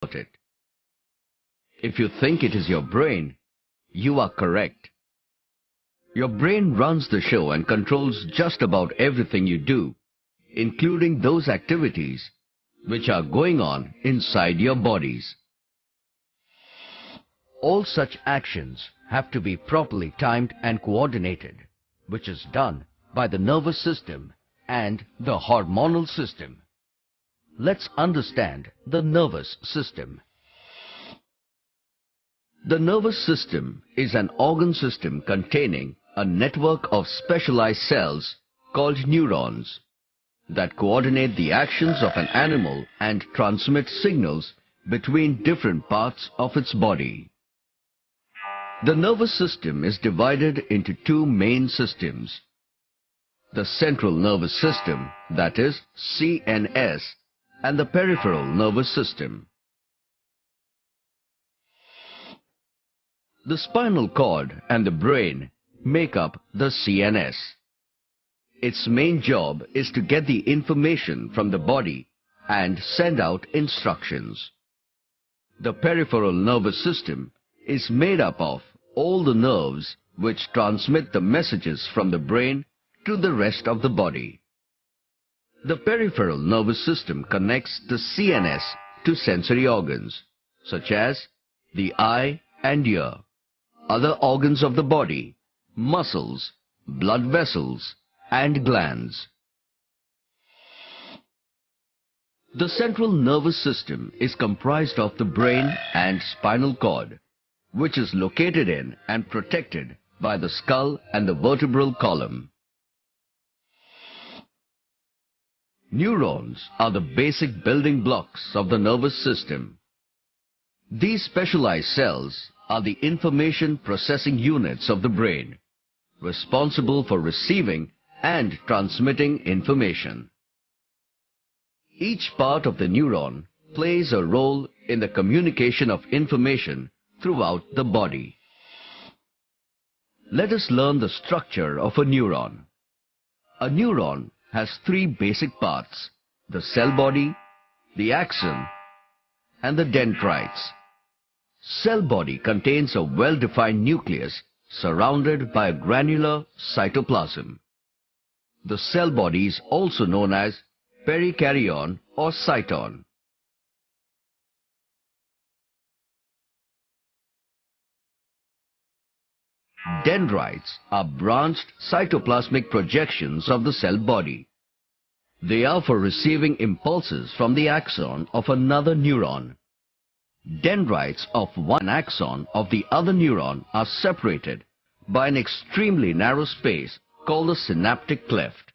about it. If you think it is your brain, you are correct. Your brain runs the show and controls just about everything you do, including those activities which are going on inside your bodies. All such actions have to be properly timed and coordinated, which is done by the nervous system and the hormonal system. Let's understand the nervous system. The nervous system is an organ system containing a network of specialized cells called neurons that coordinate the actions of an animal and transmit signals between different parts of its body. The nervous system is divided into two main systems: the central nervous system, that is CNS, and the peripheral nervous system. The spinal cord and the brain make up the CNS. Its main job is to get the information from the body and send out instructions. The peripheral nervous system is made up of all the nerves which transmit the messages from the brain to the rest of the body. The peripheral nervous system connects the CNS to sensory organs such as the eye and ear, other organs of the body, muscles, blood vessels, and glands. The central nervous system is comprised of the brain and spinal cord, which is located in and protected by the skull and the vertebral column. Neurons are the basic building blocks of the nervous system. These specialized cells are the information processing units of the brain, responsible for receiving and transmitting information. Each part of the neuron plays a role in the communication of information throughout the body. Let us learn the structure of a neuron. A neuron has three basic parts: the cell body, the axon, and the dendrites. Cell body contains a well-defined nucleus surrounded by a granular cytoplasm. The cell body is also known as perikaryon or cyton. Dendrites are branched cytoplasmic projections of the cell body. They are for receiving impulses from the axon of another neuron. Dendrites of one axon of the other neuron are separated by an extremely narrow space called the synaptic cleft.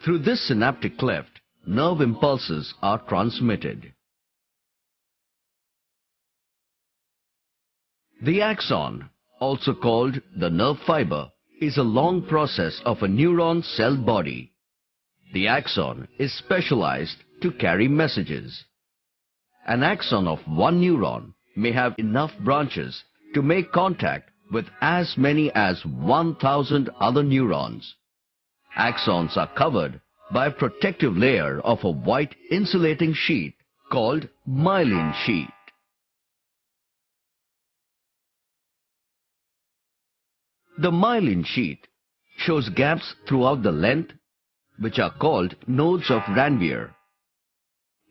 Through this synaptic cleft, nerve impulses are transmitted. The axon, also called the nerve fiber, is a long process of a neuron cell body. The axon is specialized to carry messages. An axon of one neuron may have enough branches to make contact with as many as 1,000 other neurons. Axons are covered by a protective layer of a white insulating sheet called myelin sheath. The myelin sheath shows gaps throughout the length, which are called nodes of Ranvier.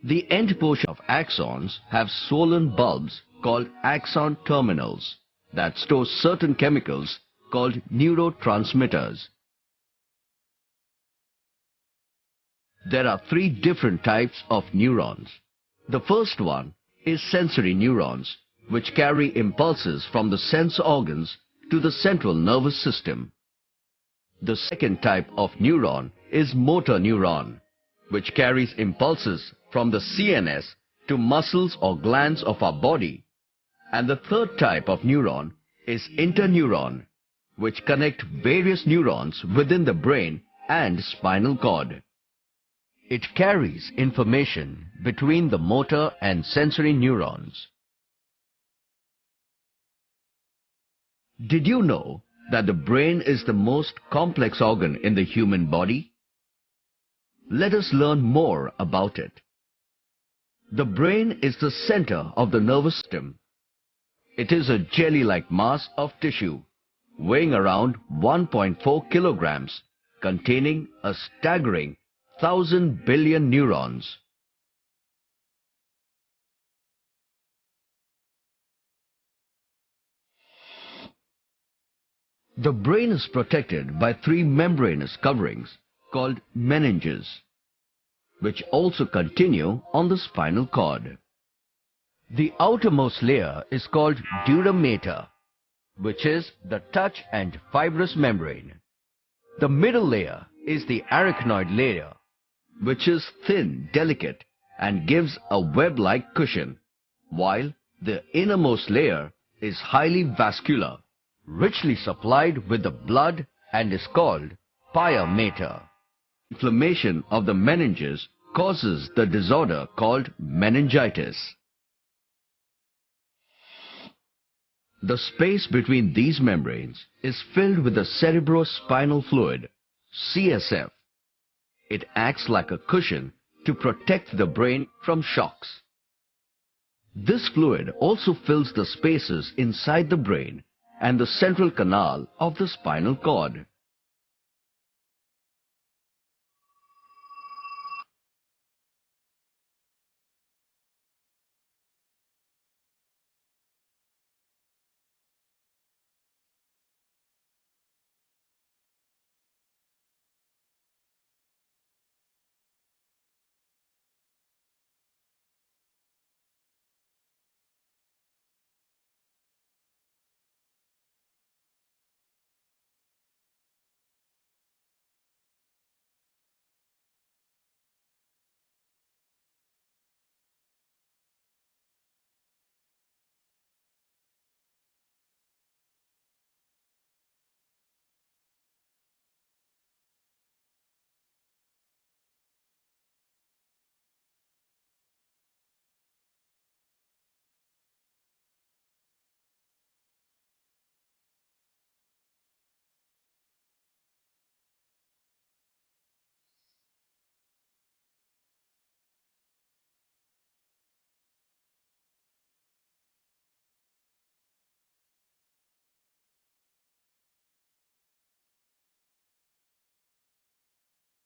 The end portion of axons have swollen bulbs called axon terminals that store certain chemicals called neurotransmitters. There are three different types of neurons. The first one is sensory neurons, which carry impulses from the sense organs to the central nervous system. The second type of neuron is motor neuron, which carries impulses from the CNS to muscles or glands of our body. And the third type of neuron is interneuron, which connect various neurons within the brain and spinal cord. It carries information between the motor and sensory neurons. Did you know that the brain is the most complex organ in the human body? Let us learn more about it. The brain is the center of the nervous system. It is a jelly-like mass of tissue, weighing around 1.4 kilograms, containing a staggering 1,000 billion neurons. The brain is protected by three membranous coverings called meninges, which also continue on the spinal cord. The outermost layer is called dura mater, which is the touch and fibrous membrane. The middle layer is the arachnoid layer, which is thin, delicate, and gives a web-like cushion, while the innermost layer is highly vascular, richly supplied with the blood, and is called pia mater. Inflammation of the meninges causes the disorder called meningitis. The space between these membranes is filled with the cerebrospinal fluid, CSF. It acts like a cushion to protect the brain from shocks. This fluid also fills the spaces inside the brain and the central canal of the spinal cord.